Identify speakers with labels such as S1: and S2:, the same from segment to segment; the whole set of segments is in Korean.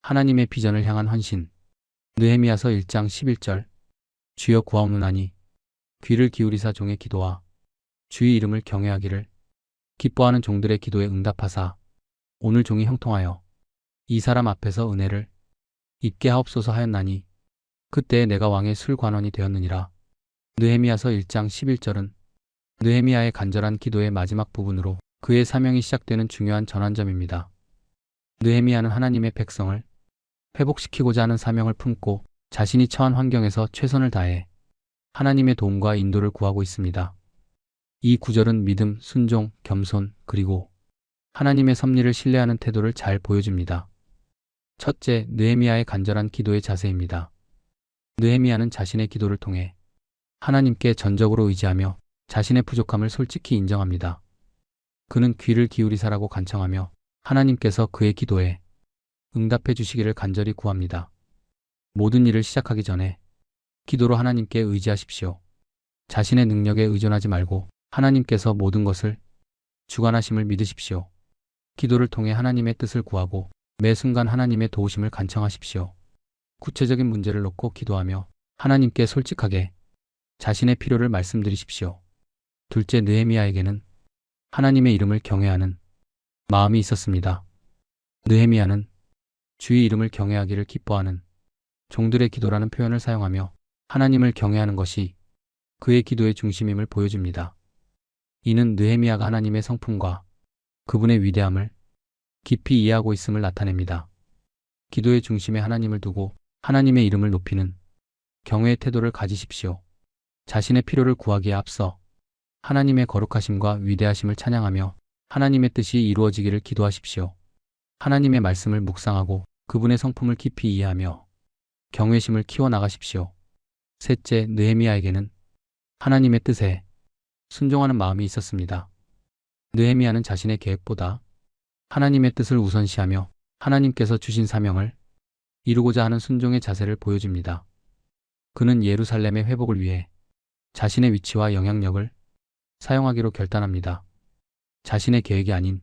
S1: 하나님의 비전을 향한 헌신. 느헤미야서 1장 11절. 주여 구하옵나니 귀를 기울이사 종의 기도와 주의 이름을 경외하기를 기뻐하는 종들의 기도에 응답하사 오늘 종이 형통하여 이 사람 앞에서 은혜를 입게 하옵소서 하였나니 그때에 내가 왕의 술관원이 되었느니라. 느헤미야서 1장 11절은 느헤미야의 간절한 기도의 마지막 부분으로 그의 사명이 시작되는 중요한 전환점입니다. 느헤미야는 하나님의 백성을 회복시키고자 하는 사명을 품고 자신이 처한 환경에서 최선을 다해 하나님의 도움과 인도를 구하고 있습니다. 이 구절은 믿음, 순종, 겸손, 그리고 하나님의 섭리를 신뢰하는 태도를 잘 보여줍니다. 첫째, 느헤미야의 간절한 기도의 자세입니다. 느헤미야는 자신의 기도를 통해 하나님께 전적으로 의지하며 자신의 부족함을 솔직히 인정합니다. 그는 귀를 기울이사라고 간청하며 하나님께서 그의 기도에 응답해 주시기를 간절히 구합니다. 모든 일을 시작하기 전에 기도로 하나님께 의지하십시오. 자신의 능력에 의존하지 말고 하나님께서 모든 것을 주관하심을 믿으십시오. 기도를 통해 하나님의 뜻을 구하고 매 순간 하나님의 도우심을 간청하십시오. 구체적인 문제를 놓고 기도하며 하나님께 솔직하게 자신의 필요를 말씀드리십시오. 둘째, 느헤미야에게는 하나님의 이름을 경외하는 마음이 있었습니다. 느헤미야는 주의 이름을 경외하기를 기뻐하는 종들의 기도라는 표현을 사용하며 하나님을 경외하는 것이 그의 기도의 중심임을 보여줍니다. 이는 느헤미야가 하나님의 성품과 그분의 위대함을 깊이 이해하고 있음을 나타냅니다. 기도의 중심에 하나님을 두고 하나님의 이름을 높이는 경외의 태도를 가지십시오. 자신의 필요를 구하기에 앞서 하나님의 거룩하심과 위대하심을 찬양하며 하나님의 뜻이 이루어지기를 기도하십시오. 하나님의 말씀을 묵상하고 그분의 성품을 깊이 이해하며 경외심을 키워나가십시오. 셋째, 느헤미야에게는 하나님의 뜻에 순종하는 마음이 있었습니다. 느헤미야는 자신의 계획보다 하나님의 뜻을 우선시하며 하나님께서 주신 사명을 이루고자 하는 순종의 자세를 보여줍니다. 그는 예루살렘의 회복을 위해 자신의 위치와 영향력을 사용하기로 결단합니다. 자신의 계획이 아닌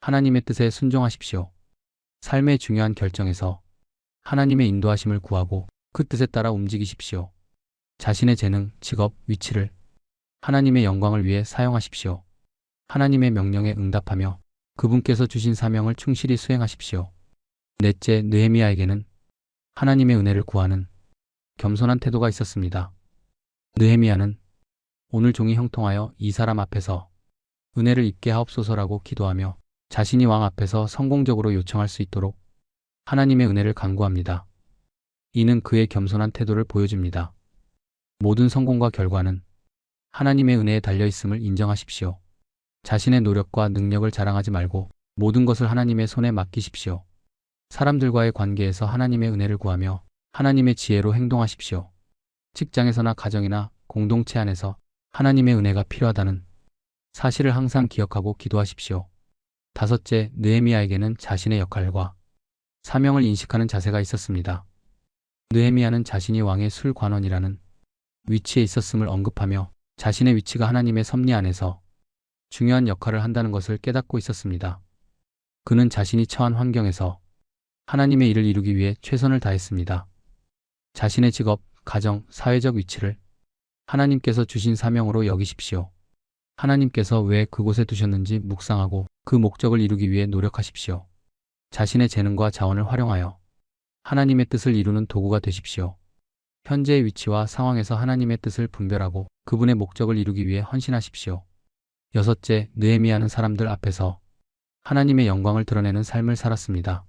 S1: 하나님의 뜻에 순종하십시오. 삶의 중요한 결정에서 하나님의 인도하심을 구하고 그 뜻에 따라 움직이십시오. 자신의 재능, 직업, 위치를 하나님의 영광을 위해 사용하십시오. 하나님의 명령에 응답하며 그분께서 주신 사명을 충실히 수행하십시오. 넷째, 느헤미야에게는 하나님의 은혜를 구하는 겸손한 태도가 있었습니다. 느헤미야는 오늘 종이 형통하여 이 사람 앞에서 은혜를 입게 하옵소서라고 기도하며 자신이 왕 앞에서 성공적으로 요청할 수 있도록 하나님의 은혜를 간구합니다. 이는 그의 겸손한 태도를 보여줍니다. 모든 성공과 결과는 하나님의 은혜에 달려있음을 인정하십시오. 자신의 노력과 능력을 자랑하지 말고 모든 것을 하나님의 손에 맡기십시오. 사람들과의 관계에서 하나님의 은혜를 구하며 하나님의 지혜로 행동하십시오. 직장에서나 가정이나 공동체 안에서 하나님의 은혜가 필요하다는 사실을 항상 기억하고 기도하십시오. 다섯째, 느헤미야에게는 자신의 역할과 사명을 인식하는 자세가 있었습니다. 느헤미야는 자신이 왕의 술관원이라는 위치에 있었음을 언급하며 자신의 위치가 하나님의 섭리 안에서 중요한 역할을 한다는 것을 깨닫고 있었습니다. 그는 자신이 처한 환경에서 하나님의 일을 이루기 위해 최선을 다했습니다. 자신의 직업, 가정, 사회적 위치를 하나님께서 주신 사명으로 여기십시오. 하나님께서 왜 그곳에 두셨는지 묵상하고 그 목적을 이루기 위해 노력하십시오. 자신의 재능과 자원을 활용하여 하나님의 뜻을 이루는 도구가 되십시오. 현재의 위치와 상황에서 하나님의 뜻을 분별하고 그분의 목적을 이루기 위해 헌신하십시오. 여섯째, 느헤미야는 사람들 앞에서 하나님의 영광을 드러내는 삶을 살았습니다.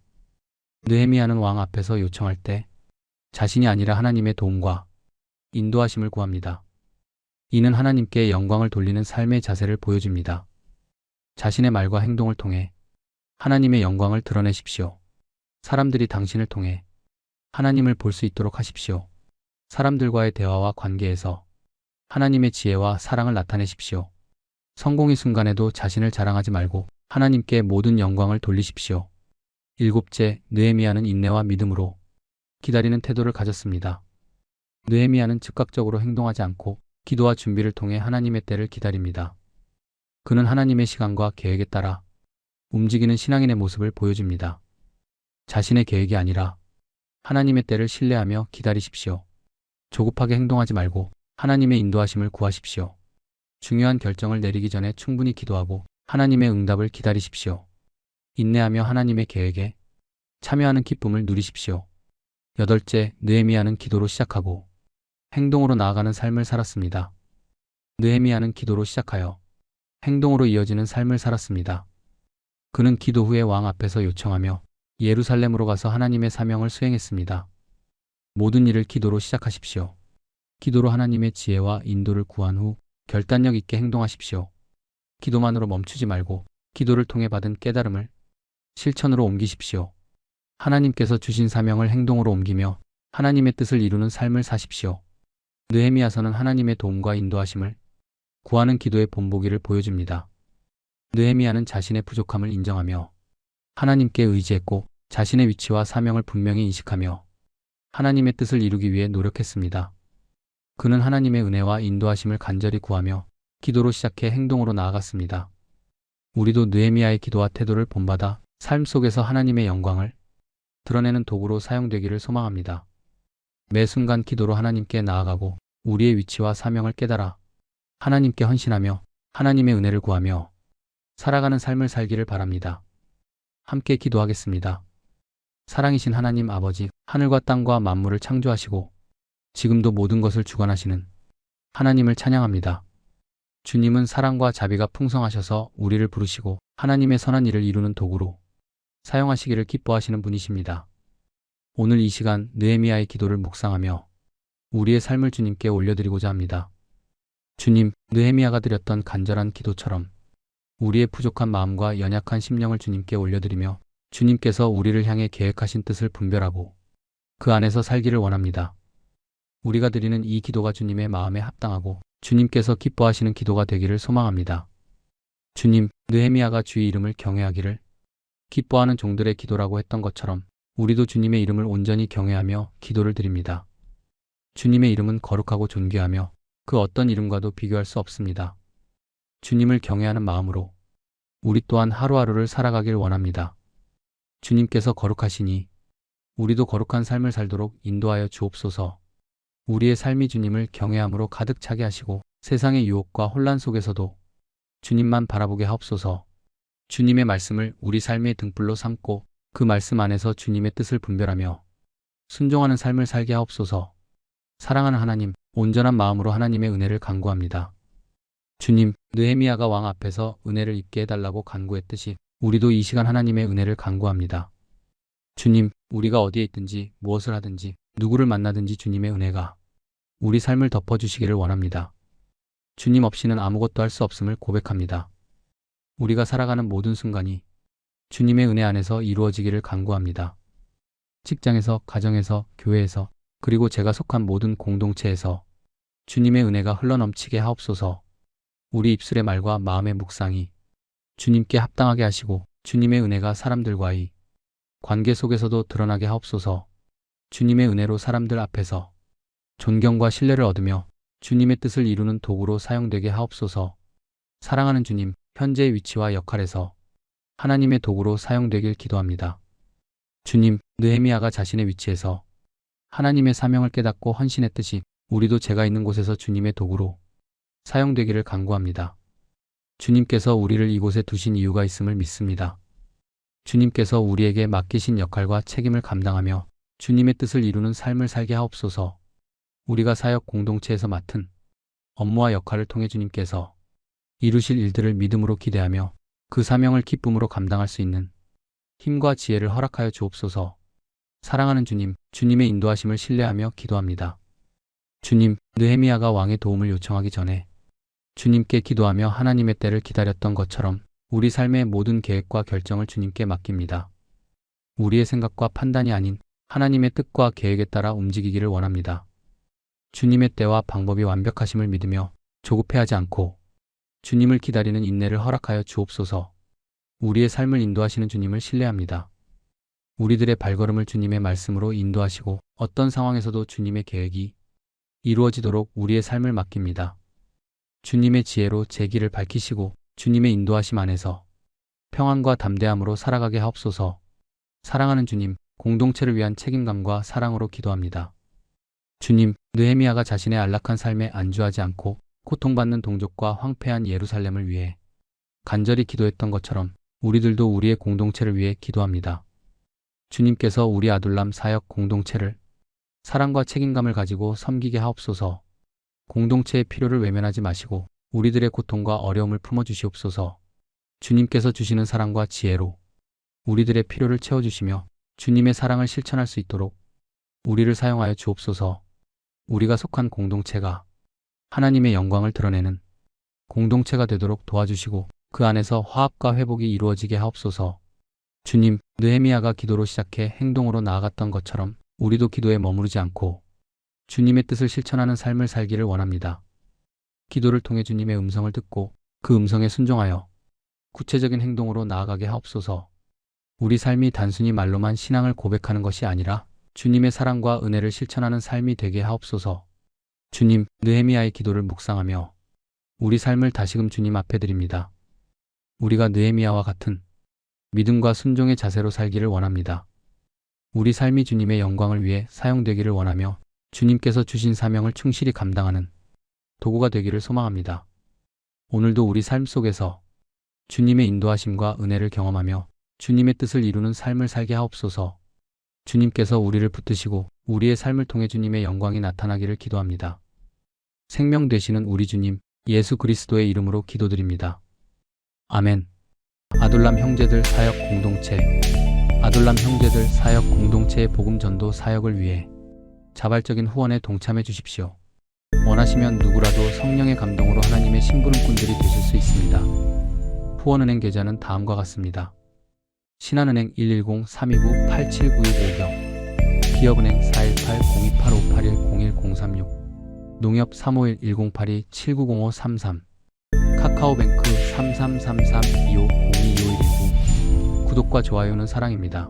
S1: 느헤미야는 왕 앞에서 요청할 때 자신이 아니라 하나님의 도움과 인도하심을 구합니다. 이는 하나님께 영광을 돌리는 삶의 자세를 보여줍니다. 자신의 말과 행동을 통해 하나님의 영광을 드러내십시오. 사람들이 당신을 통해 하나님을 볼 수 있도록 하십시오. 사람들과의 대화와 관계에서 하나님의 지혜와 사랑을 나타내십시오. 성공의 순간에도 자신을 자랑하지 말고 하나님께 모든 영광을 돌리십시오. 일곱째, 느헤미야는 인내와 믿음으로 기다리는 태도를 가졌습니다. 느헤미야는 즉각적으로 행동하지 않고 기도와 준비를 통해 하나님의 때를 기다립니다. 그는 하나님의 시간과 계획에 따라 움직이는 신앙인의 모습을 보여줍니다. 자신의 계획이 아니라 하나님의 때를 신뢰하며 기다리십시오. 조급하게 행동하지 말고 하나님의 인도하심을 구하십시오. 중요한 결정을 내리기 전에 충분히 기도하고 하나님의 응답을 기다리십시오. 인내하며 하나님의 계획에 참여하는 기쁨을 누리십시오. 8째, 느헤미야는 기도로 시작하고 행동으로 나아가는 삶을 살았습니다. 느헤미야는 기도로 시작하여 행동으로 이어지는 삶을 살았습니다. 그는 기도 후에 왕 앞에서 요청하며 예루살렘으로 가서 하나님의 사명을 수행했습니다. 모든 일을 기도로 시작하십시오. 기도로 하나님의 지혜와 인도를 구한 후 결단력 있게 행동하십시오. 기도만으로 멈추지 말고 기도를 통해 받은 깨달음을 실천으로 옮기십시오. 하나님께서 주신 사명을 행동으로 옮기며 하나님의 뜻을 이루는 삶을 사십시오. 느헤미야서는 하나님의 도움과 인도하심을 구하는 기도의 본보기를 보여줍니다. 느헤미야는 자신의 부족함을 인정하며 하나님께 의지했고 자신의 위치와 사명을 분명히 인식하며 하나님의 뜻을 이루기 위해 노력했습니다. 그는 하나님의 은혜와 인도하심을 간절히 구하며 기도로 시작해 행동으로 나아갔습니다. 우리도 느헤미야의 기도와 태도를 본받아 삶 속에서 하나님의 영광을 드러내는 도구로 사용되기를 소망합니다. 매 순간 기도로 하나님께 나아가고 우리의 위치와 사명을 깨달아 하나님께 헌신하며 하나님의 은혜를 구하며 살아가는 삶을 살기를 바랍니다. 함께 기도하겠습니다. 사랑이신 하나님 아버지, 하늘과 땅과 만물을 창조하시고 지금도 모든 것을 주관하시는 하나님을 찬양합니다. 주님은 사랑과 자비가 풍성하셔서 우리를 부르시고 하나님의 선한 일을 이루는 도구로 사용하시기를 기뻐하시는 분이십니다. 오늘 이 시간 느헤미야의 기도를 묵상하며 우리의 삶을 주님께 올려드리고자 합니다. 주님, 느헤미야가 드렸던 간절한 기도처럼 우리의 부족한 마음과 연약한 심령을 주님께 올려드리며 주님께서 우리를 향해 계획하신 뜻을 분별하고 그 안에서 살기를 원합니다. 우리가 드리는 이 기도가 주님의 마음에 합당하고 주님께서 기뻐하시는 기도가 되기를 소망합니다. 주님, 느헤미야가 주의 이름을 경외하기를 기뻐하는 종들의 기도라고 했던 것처럼 우리도 주님의 이름을 온전히 경외하며 기도를 드립니다. 주님의 이름은 거룩하고 존귀하며 그 어떤 이름과도 비교할 수 없습니다. 주님을 경외하는 마음으로 우리 또한 하루하루를 살아가길 원합니다. 주님께서 거룩하시니 우리도 거룩한 삶을 살도록 인도하여 주옵소서. 우리의 삶이 주님을 경외함으로 가득 차게 하시고 세상의 유혹과 혼란 속에서도 주님만 바라보게 하옵소서. 주님의 말씀을 우리 삶의 등불로 삼고 그 말씀 안에서 주님의 뜻을 분별하며 순종하는 삶을 살게 하옵소서. 사랑하는 하나님, 온전한 마음으로 하나님의 은혜를 간구합니다. 주님, 느헤미야가 왕 앞에서 은혜를 입게 해달라고 간구했듯이 우리도 이 시간 하나님의 은혜를 간구합니다. 주님, 우리가 어디에 있든지 무엇을 하든지 누구를 만나든지 주님의 은혜가 우리 삶을 덮어주시기를 원합니다. 주님 없이는 아무것도 할 수 없음을 고백합니다. 우리가 살아가는 모든 순간이 주님의 은혜 안에서 이루어지기를 간구합니다. 직장에서, 가정에서, 교회에서, 그리고 제가 속한 모든 공동체에서 주님의 은혜가 흘러넘치게 하옵소서. 우리 입술의 말과 마음의 묵상이 주님께 합당하게 하시고 주님의 은혜가 사람들과의 관계 속에서도 드러나게 하옵소서. 주님의 은혜로 사람들 앞에서 존경과 신뢰를 얻으며 주님의 뜻을 이루는 도구로 사용되게 하옵소서. 사랑하는 주님, 현재의 위치와 역할에서 하나님의 도구로 사용되길 기도합니다. 주님, 느헤미야가 자신의 위치에서 하나님의 사명을 깨닫고 헌신했듯이 우리도 제가 있는 곳에서 주님의 도구로 사용되기를 간구합니다. 주님께서 우리를 이곳에 두신 이유가 있음을 믿습니다. 주님께서 우리에게 맡기신 역할과 책임을 감당하며 주님의 뜻을 이루는 삶을 살게 하옵소서. 우리가 사역 공동체에서 맡은 업무와 역할을 통해 주님께서 이루실 일들을 믿음으로 기대하며 그 사명을 기쁨으로 감당할 수 있는 힘과 지혜를 허락하여 주옵소서. 사랑하는 주님, 주님의 인도하심을 신뢰하며 기도합니다. 주님, 느헤미야가 왕의 도움을 요청하기 전에 주님께 기도하며 하나님의 때를 기다렸던 것처럼 우리 삶의 모든 계획과 결정을 주님께 맡깁니다. 우리의 생각과 판단이 아닌 하나님의 뜻과 계획에 따라 움직이기를 원합니다. 주님의 때와 방법이 완벽하심을 믿으며 조급해하지 않고 주님을 기다리는 인내를 허락하여 주옵소서. 우리의 삶을 인도하시는 주님을 신뢰합니다. 우리들의 발걸음을 주님의 말씀으로 인도하시고 어떤 상황에서도 주님의 계획이 이루어지도록 우리의 삶을 맡깁니다. 주님의 지혜로 제 길을 밝히시고 주님의 인도하심 안에서 평안과 담대함으로 살아가게 하옵소서. 사랑하는 주님, 공동체를 위한 책임감과 사랑으로 기도합니다. 주님, 느헤미야가 자신의 안락한 삶에 안주하지 않고 고통받는 동족과 황폐한 예루살렘을 위해 간절히 기도했던 것처럼 우리들도 우리의 공동체를 위해 기도합니다. 주님께서 우리 아둘람 사역 공동체를 사랑과 책임감을 가지고 섬기게 하옵소서. 공동체의 필요를 외면하지 마시고 우리들의 고통과 어려움을 품어주시옵소서. 주님께서 주시는 사랑과 지혜로 우리들의 필요를 채워주시며 주님의 사랑을 실천할 수 있도록 우리를 사용하여 주옵소서. 우리가 속한 공동체가 하나님의 영광을 드러내는 공동체가 되도록 도와주시고 그 안에서 화합과 회복이 이루어지게 하옵소서. 주님, 느헤미야가 기도로 시작해 행동으로 나아갔던 것처럼 우리도 기도에 머무르지 않고 주님의 뜻을 실천하는 삶을 살기를 원합니다. 기도를 통해 주님의 음성을 듣고 그 음성에 순종하여 구체적인 행동으로 나아가게 하옵소서. 우리 삶이 단순히 말로만 신앙을 고백하는 것이 아니라 주님의 사랑과 은혜를 실천하는 삶이 되게 하옵소서. 주님, 느헤미야의 기도를 묵상하며 우리 삶을 다시금 주님 앞에 드립니다. 우리가 느헤미야와 같은 믿음과 순종의 자세로 살기를 원합니다. 우리 삶이 주님의 영광을 위해 사용되기를 원하며 주님께서 주신 사명을 충실히 감당하는 도구가 되기를 소망합니다. 오늘도 우리 삶 속에서 주님의 인도하심과 은혜를 경험하며 주님의 뜻을 이루는 삶을 살게 하옵소서. 주님께서 우리를 붙드시고 우리의 삶을 통해 주님의 영광이 나타나기를 기도합니다. 생명 되시는 우리 주님 예수 그리스도의 이름으로 기도드립니다. 아멘. 아둘람 형제들 사역 공동체. 아둘람 형제들 사역 공동체의 복음 전도 사역을 위해 자발적인 후원에 동참해 주십시오. 원하시면 누구라도 성령의 감동으로 하나님의 심부름꾼들이 되실 수 있습니다. 후원은행 계좌는 다음과 같습니다. 신한은행 110-329-879150, 기업은행 418-028-581-01036, 농협 351-1082-790533, 카카오뱅크 3333-2502-2519. 구독과 좋아요는 사랑입니다.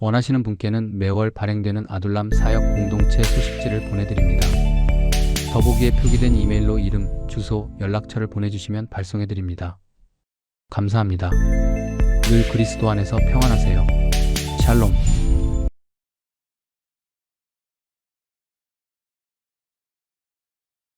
S1: 원하시는 분께는 매월 발행되는 아둘람 사역 공동체 소식지를 보내드립니다. 더보기에 표기된 이메일로 이름, 주소, 연락처를 보내주시면 발송해드립니다. 감사합니다. 늘 그리스도 안에서 평안하세요. 샬롬.